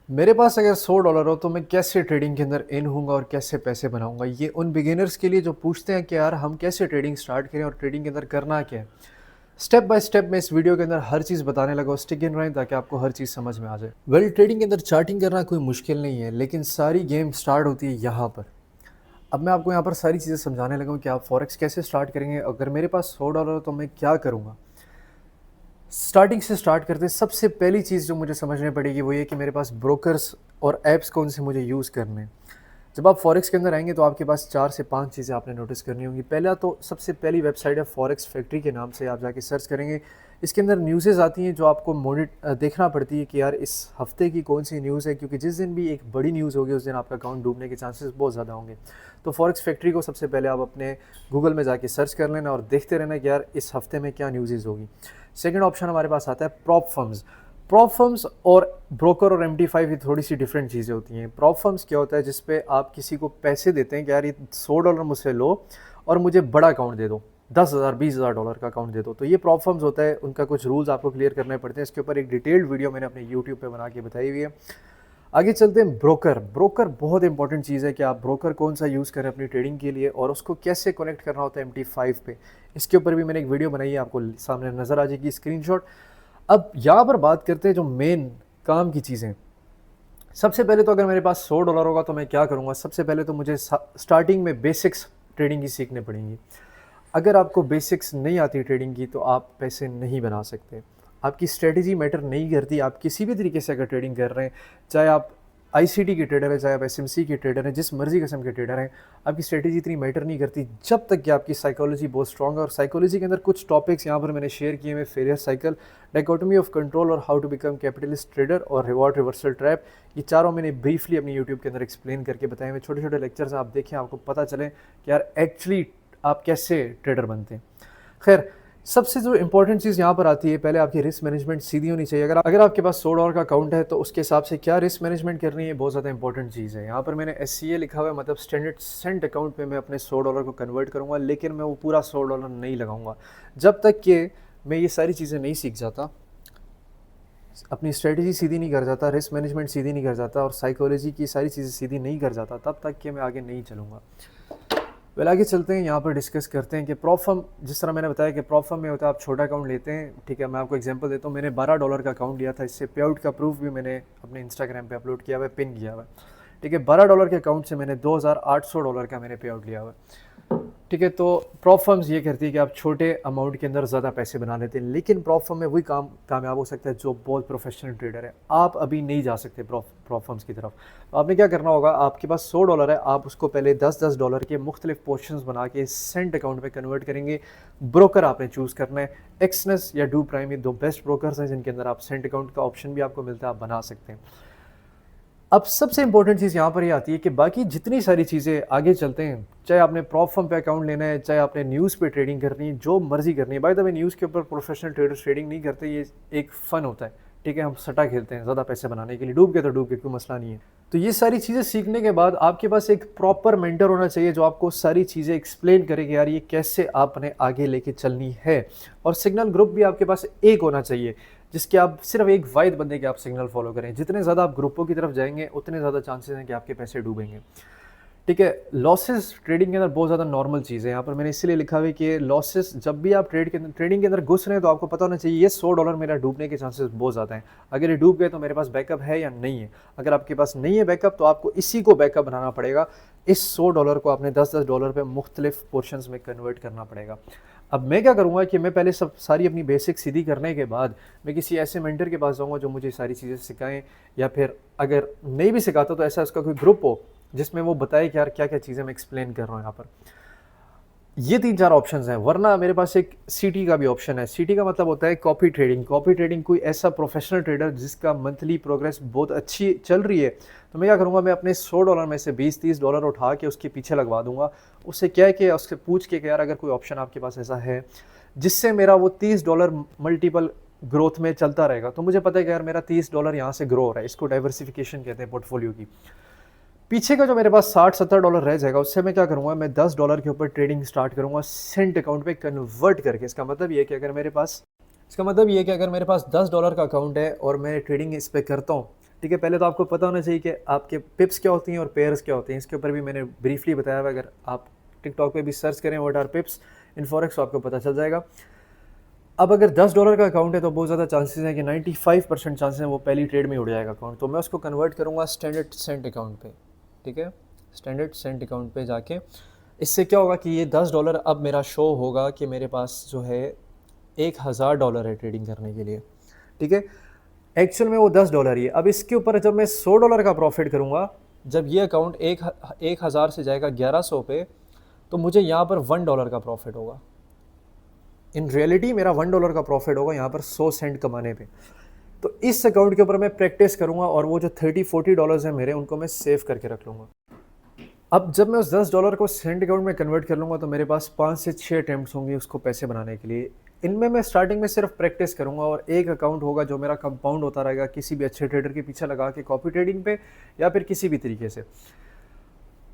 मेरे पास अगर $100 हो तो मैं कैसे ट्रेडिंग के अंदर इन होऊँगा और कैसे पैसे बनाऊँगा? ये उन बिगिनर्स के लिए जो पूछते हैं कि यार हम कैसे ट्रेडिंग स्टार्ट करें और ट्रेडिंग के अंदर करना क्या है? स्टेप बाय स्टेप मैं इस वीडियो के अंदर हर चीज़ बताने लगा हूँ, स्टिक इन रहें ताकि आपको हर चीज़ समझ में आ जाए। ट्रेडिंग के अंदर चार्टिंग करना कोई मुश्किल नहीं है, लेकिन सारी गेम स्टार्ट होती है यहाँ पर। अब मैं आपको यहाँ पर सारी चीज़ें समझाने लगा हूँ कि आप फॉरेक्स कैसे स्टार्ट करेंगे। अगर मेरे पास $100 हो तो मैं क्या करूँगा? स्टार्टिंग से स्टार्ट करते हैं, सबसे पहली चीज़ जो मुझे समझनी पड़ेगी वो ये कि मेरे पास ब्रोकर्स और ऐप्स कौन से मुझे यूज़ करने हैं। जब आप फॉरेक्स के अंदर आएंगे तो आपके पास 4 से 5 चीज़ें आपने नोटिस करनी होंगी। पहला तो सबसे पहली वेबसाइट है फॉरेक्स फैक्ट्री के नाम से, आप जाके सर्च करेंगे। इसके अंदर न्यूज़ेज़ आती हैं जो आपको देखना पड़ती है कि यार इस हफ्ते की कौन सी न्यूज़ है, क्योंकि जिस दिन भी एक बड़ी न्यूज़ होगी उस दिन आपका अकाउंट डूबने के चांसेस बहुत ज़्यादा होंगे। तो फॉरेक्स फैक्ट्री को सबसे पहले आप अपने गूगल में जाके सर्च कर लेना और देखते रहना कि यार इस हफ्ते में क्या न्यूज़ होगी। सेकंड ऑप्शन हमारे पास आता है प्रॉप फर्म्स। प्रॉप फर्म्स और ब्रोकर और MT5 ये थोड़ी सी डिफरेंट चीज़ें होती हैं। प्रॉप फर्म्स क्या होता है, जिसपे आप किसी को पैसे देते हैं कि यार ये $100 मुझसे लो और मुझे बड़ा अकाउंट दे दो, 10,000 $20,000 डॉलर का अकाउंट दे दो। तो ये प्रॉप फर्म्स होता है, उनका कुछ रूल्स आपको क्लियर करने पड़ते हैं। इसके ऊपर एक डिटेल्ड वीडियो मैंने अपने यूट्यूब पे बना के बताई हुई है। आगे चलते हैं ब्रोकर। ब्रोकर बहुत इंपॉर्टेंट चीज़ है कि आप ब्रोकर कौन सा यूज़ करें अपनी ट्रेडिंग के लिए और उसको कैसे कनेक्ट करना होता है MT5 पे। इसके ऊपर भी मैंने एक वीडियो बनाई है, आपको सामने नज़र आ जाएगी स्क्रीनशॉट। अब यहाँ पर बात करते हैं जो मेन काम की चीज़ें। सबसे पहले तो अगर मेरे पास $100 होगा तो मैं क्या करूँगा? सबसे पहले तो मुझे स्टार्टिंग में बेसिक्स ट्रेडिंग की सीखने पड़ेंगी। अगर आपको बेसिक्स नहीं आती ट्रेडिंग की तो आप पैसे नहीं बना सकते। आपकी स्ट्रेटजी मैटर नहीं करती। आप किसी भी तरीके से अगर ट्रेडिंग कर रहे हैं, चाहे आप ICT के ट्रेडर हैं, चाहे आप SMC के ट्रेडर हैं, जिस मर्जी किस्म के ट्रेडर हैं, आपकी स्ट्रेटजी इतनी मैटर नहीं करती जब तक कि आपकी साइकोलॉजी बहुत स्ट्रॉन्ग है। और साइकोलॉजी के अंदर कुछ टॉपिक्स यहाँ पर मैंने शेयर किए हैं, failure cycle, dichotomy of control और how to become capitalist trader और रिवॉर्ड रिवर्सल ट्रैप। ये चारों मैंने ब्रीफली अपनी यूट्यूब के अंदर एक्सप्लेन करके बताए हुए छोटे छोटे लेक्चर्स आप देखें, आपको पता चले कि यार एक्चुअली आप कैसे ट्रेडर बनते हैं। खैर, सबसे जो इंपॉर्टेंट चीज़ यहाँ पर आती है, पहले आपकी रिस्क मैनेजमेंट सीधी होनी चाहिए। अगर आपके पास $100 का अकाउंट है तो उसके हिसाब से क्या रिस्क मैनेजमेंट करनी है, बहुत ज़्यादा इंपॉर्टेंट चीज़ है। यहाँ पर मैंने SCA लिखा हुआ है, मतलब स्टैंडर्ड सेंट अकाउंट पे मैं अपने $100 को कन्वर्ट करूँगा, लेकिन मैं वो पूरा $100 नहीं लगाऊंगा जब तक कि मैं ये सारी चीज़ें नहीं सीख जाता, अपनी स्ट्रेटजी सीधी नहीं कर जाता, रिस्क मैनेजमेंट सीधी नहीं कर जाता और साइकोलॉजी की सारी चीज़ें सीधी नहीं कर जाता, तब तक कि मैं आगे नहीं चलूँगा। आगे चलते हैं, यहाँ पर डिस्कस करते हैं कि प्रॉप फर्म, जिस तरह मैंने बताया कि प्रॉप फर्म में होता है आप छोटा अकाउंट लेते हैं। ठीक है, मैं आपको एग्जांपल देता हूँ। मैंने $12 का अकाउंट लिया था, इससे पे आउट का प्रूफ भी मैंने अपने इंस्टाग्राम पे अपलोड किया हुआ है, पिन किया हुआ है। ठीक है, $12 के अकाउंट से मैंने $2,800 का मैंने पे आउट लिया हुआ है। ठीक है, तो प्रॉप फर्म्स ये करती है कि आप छोटे अमाउंट के अंदर ज़्यादा पैसे बना लेते हैं, लेकिन प्रॉप फर्म में वही कामयाब हो सकता है जो बहुत प्रोफेशनल ट्रेडर है। आप अभी नहीं जा सकते प्रॉप फर्म्स की तरफ। तो आपने क्या करना होगा, आपके पास $100 है, आप उसको पहले $10-10 के मुख्तलिफ पोर्शंस बना के सेंट अकाउंट में कन्वर्ट करेंगे। ब्रोकर आपने चूज़ करना है, एक्सनेस या डू प्राइम, ये दो बेस्ट ब्रोकर्स हैं जिनके अंदर आप सेंट अकाउंट का ऑप्शन भी आपको मिलता है, आप बना सकते हैं। अब सबसे इंपॉर्टेंट चीज़ यहाँ पर ये आती है कि बाकी जितनी सारी चीज़ें, आगे चलते हैं, चाहे आपने प्रॉप फर्म पे अकाउंट लेना है, चाहे आपने न्यूज़ पे ट्रेडिंग करनी है, जो मर्जी करनी है। बाय द वे, न्यूज़ के ऊपर प्रोफेशनल ट्रेडर्स ट्रेडिंग नहीं करते, ये एक फ़न होता है। ठीक है, हम सट्टा खेलते हैं ज़्यादा पैसे बनाने के लिए, डूब के तो डूब के, कोई मसला नहीं है। तो ये सारी चीज़ें सीखने के बाद आपके पास एक प्रॉपर मेंटर होना चाहिए जो आपको सारी चीज़ें एक्सप्लेन करे कि यार ये कैसे आपने आगे लेके चलनी है। और सिग्नल ग्रुप भी आपके पास एक होना चाहिए, जिसके आप सिर्फ एक वाहिद बंदे के आप सिग्नल फॉलो करें। जितने ज़्यादा आप ग्रुपों की तरफ जाएंगे उतने ज़्यादा चांसेस हैं कि आपके पैसे डूबेंगे। ठीक है, लॉसेस ट्रेडिंग के अंदर बहुत ज़्यादा नॉर्मल चीज़ है। यहाँ पर मैंने इसलिए लिखा हुआ है कि लॉसेस, जब भी आप ट्रेडिंग के अंदर घुस रहे हैं तो आपको पता होना चाहिए ये $100 मेरा डूबने के चांसेस बहुत ज़्यादा हैं। अगर ये डूब गए तो मेरे पास बैकअप है या नहीं है। अगर आपके पास नहीं है बैकअप तो आपको इसी को बैकअप बनाना पड़ेगा। इस $100 को आपने $10-10 पे मुख्तलिफ पोर्शंस में कन्वर्ट करना पड़ेगा। अब मैं क्या करूँगा कि मैं पहले सब सारी अपनी बेसिक सीधी करने के बाद मैं किसी ऐसे मेंटर के पास जाऊँगा जो मुझे सारी चीज़ें सिखाएं, या फिर अगर नहीं भी सिखाता तो ऐसा उसका कोई ग्रुप हो जिसमें वो बताए कि यार क्या क्या चीज़ें मैं एक्सप्लेन कर रहा हूँ यहाँ पर। ये 3-4 ऑप्शंस हैं, वरना मेरे पास एक CT का भी ऑप्शन है। CT का मतलब होता है कॉपी ट्रेडिंग। कॉपी ट्रेडिंग कोई ऐसा प्रोफेशनल ट्रेडर जिसका मंथली प्रोग्रेस बहुत अच्छी चल रही है, तो मैं क्या करूँगा, मैं अपने $100 में से $20-30 उठा के उसके पीछे लगवा दूंगा। उससे क्या है कि उससे पूछ के कि यार अगर कोई ऑप्शन आपके पास ऐसा है जिससे मेरा वो $30 मल्टीपल ग्रोथ में चलता रहेगा, तो मुझे पता है कि यार मेरा $30 यहाँ से ग्रो हो रहा है। इसको डाइवर्सिफिकेशन कहते हैं पोर्टफोलियो की। पीछे का जो मेरे पास $60-70 रह जाएगा, उससे मैं क्या करूँगा, मैं $10 के ऊपर ट्रेडिंग स्टार्ट करूँगा सेंट अकाउंट पे कन्वर्ट करके। इसका मतलब ये है कि अगर मेरे पास $10 का अकाउंट है और मैं ट्रेडिंग इस पे करता हूँ, ठीक है, पहले तो आपको पता होना चाहिए कि आपके पिप्स क्या होती हैं और पेयर्स क्या होते हैं। इसके ऊपर भी मैंने ब्रीफली बताया हुआ, अगर आप टिकटॉक पे भी सर्च करें what are pips in forex तो आपको पता चल जाएगा। अब अगर $10 का अकाउंट है तो बहुत ज़्यादा चांसेस हैं कि 95% चांसेस हैं वो पहली ट्रेड में ही उड़ जाएगा अकाउंट। तो मैं उसको कन्वर्ट करूँगा स्टैंडर्ड सेंट अकाउंट पे, ठीक है, स्टैंडर्ड सेंट अकाउंट पे जाके इससे क्या होगा कि ये $10 अब मेरा शो होगा कि मेरे पास जो है $1000 है ट्रेडिंग करने के लिए, ठीक है। एक्चुअल में वो $10 ही है। अब इसके ऊपर जब मैं $100 का प्रॉफिट करूँगा, जब ये अकाउंट 1000 से जाएगा 1100 पे, तो मुझे यहाँ पर $1 का प्रॉफिट होगा। इन रियलिटी मेरा $1 का प्रॉफिट होगा यहाँ पर 100 सेंट कमाने पे। तो इस अकाउंट के ऊपर मैं प्रैक्टिस करूँगा और वो जो $30-40 हैं मेरे, उनको मैं सेव करके रख लूँगा। अब जब मैं उस $10 को सेंट अकाउंट में कन्वर्ट कर लूँगा तो मेरे पास 5 से 6 अटैम्प्ट्स होंगे उसको पैसे बनाने के लिए। इनमें मैं स्टार्टिंग में सिर्फ प्रैक्टिस करूँगा और एक अकाउंट होगा जो मेरा कंपाउंड होता रहेगा किसी भी अच्छे ट्रेडर के पीछे लगा के, कॉपी ट्रेडिंग पे या फिर किसी भी तरीके से।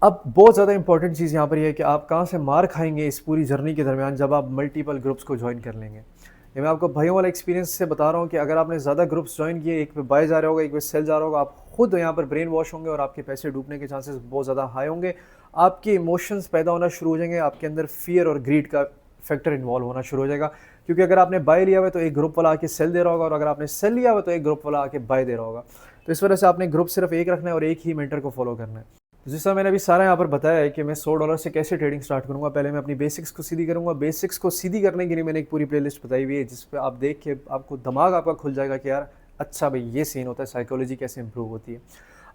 अब बहुत ज़्यादा इंपॉर्टेंट चीज़ यहाँ पर यह है कि आप कहाँ से मार खाएंगे इस पूरी जर्नी के दरमियान जब आप मल्टीपल ग्रुप्स को ज्वाइन कर लेंगे। ये मैं आपको भाइयों वाला एक्सपीरियंस से बता रहा हूँ कि अगर आपने ज़्यादा ग्रुप्स ज्वाइन किए, एक पे बाय जा रहा होगा, एक पे सेल जा रहा होगा, आप खुद यहाँ पर ब्रेन वॉश होंगे और आपके पैसे डूबने के चांसेस बहुत ज़्यादा हाई होंगे। आपके इमोशंस पैदा होना शुरू हो जाएंगे, आपके अंदर फियर और ग्रीड का फैक्टर इन्वॉल्व होना शुरू हो जाएगा। क्योंकि अगर आपने बाय लिया हुआ है तो एक ग्रुप वाला आके सेल दे रहा होगा और अगर आपने सेल लिया हुआ तो एक ग्रुप वाला आके बाय दे रहा होगा। तो इस वजह से आपने ग्रुप सिर्फ एक रखना है और एक ही मेंटर को फॉलो करना है। तो जिस तरह मैंने अभी सारा यहाँ पर बताया है कि मैं $100 से कैसे ट्रेडिंग स्टार्ट करूँगा, पहले मैं अपनी बेसिक्स को सीधी करूँगा। बेसिक्स को सीधी करने के लिए मैंने एक पूरी प्लेलिस्ट बताई हुई है जिस पे आप देख के आपको दिमाग आपका खुल जाएगा कि यार अच्छा भाई ये सीन होता है, साइकोलॉजी कैसे इंप्रूव होती है।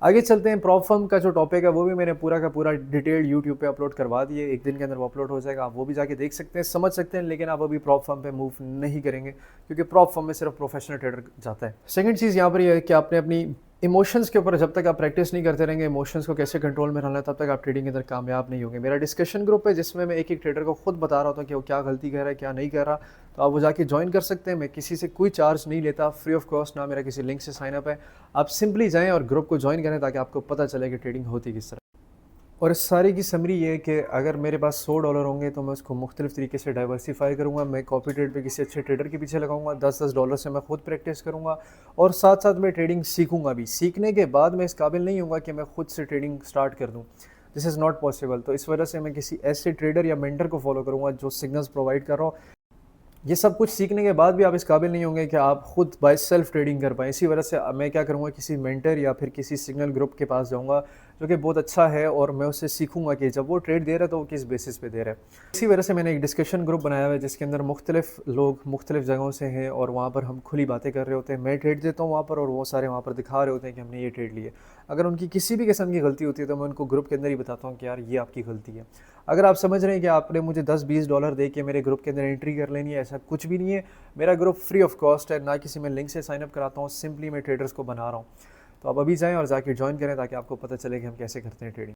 आगे चलते हैं, प्रॉप फर्म का जो टॉपिक है वो भी मैंने पूरा का पूरा डिटेल यूट्यूब पे अपलोड करवा दिए, एक दिन के अंदर वो अपलोड हो जाएगा, आप वो भी जाके देख सकते हैं, समझ सकते हैं। लेकिन आप अभी प्रॉप फर्म पे मूव नहीं करेंगे क्योंकि प्रॉप फर्म में सिर्फ प्रोफेशनल ट्रेडर जाता है। सेकंड चीज़ यहाँ पर ये है कि आपने अपनी इमोशंस के ऊपर जब तक आप प्रैक्टिस नहीं करते रहेंगे, इमोशंस को कैसे कंट्रोल में रखना है, तब तक आप ट्रेडिंग के अंदर कामयाब नहीं होंगे। मेरा डिस्कशन ग्रुप है जिसमें मैं एक एक ट्रेडर को खुद बता रहा होता हूँ कि वो क्या गलती कर रहा है, क्या नहीं कर रहा। तो आप वो जाके ज्वाइन कर सकते हैं। मैं किसी से कोई चार्ज नहीं लेता, फ्री ऑफ कॉस्ट, ना मेरा किसी लिंक से साइन अप है। आप सिंपली जाएँ और ग्रुप को ज्वाइन करें ताकि आपको पता चले कि ट्रेडिंग होती किस तरह। और इस सारी की समरी ये है कि अगर मेरे पास $100 होंगे तो मैं उसको मुख्तलिफ तरीके से डाइवर्सीफाई करूँगा। मैं कॉपी ट्रेड पे किसी अच्छे ट्रेडर के पीछे लगाऊंगा, $10 से मैं खुद प्रैक्टिस करूँगा और साथ साथ मैं ट्रेडिंग सीखूंगा भी। सीखने के बाद मैं इस काबिल नहीं होऊंगा कि मैं खुद से ट्रेडिंग स्टार्ट कर दूँ, दिस इज़ नॉट पॉसिबल। तो इस वजह से मैं किसी ऐसे ट्रेडर या मेंटर को फॉलो करूँगा जो सिग्नल्स प्रोवाइड कर रहा हूँ। ये सब कुछ सीखने के बाद भी आप इस काबिल नहीं होंगे कि आप खुद बाय सेल्फ ट्रेडिंग कर पाएँ। इसी वजह से मैं क्या करूँगा, किसी मेंटर या फिर किसी सिग्नल ग्रुप के पास जाऊँगा जो कि बहुत अच्छा है और मैं उससे सीखूंगा कि जब वो ट्रेड दे रहा है तो वो किस बेसिस पे दे रहा है। इसी वजह से मैंने एक डिस्कशन ग्रुप बनाया हुआ है जिसके अंदर मुख्तलिफ लोग मुख्तलिफ जगहों से हैं और वहाँ पर हम खुली बातें कर रहे होते हैं। मैं ट्रेड देता हूँ वहाँ पर और वो सारे वहाँ पर दिखा रहे होते हैं कि हमने ये ट्रेड लिए। अगर उनकी किसी भी किस्म की गलती होती है तो मैं उनको ग्रुप के अंदर ही बताता हूँ कि यार ये आपकी गलती है। अगर आप समझ रहे हैं कि आपने मुझे $10-20 दे के मेरे ग्रुप के अंदर एंट्री कर लेनी है, ऐसा कुछ भी नहीं है। मेरा ग्रुप फ्री ऑफ कॉस्ट है, ना किसी में लिंक से साइनअप कराता हूँ, सिंपली मैं ट्रेडर्स को बना रहा हूँ। तो आप अभी जाएँ और जाके ज्वाइन करें ताकि आपको पता चले कि हम कैसे करते हैं ट्रेडिंग।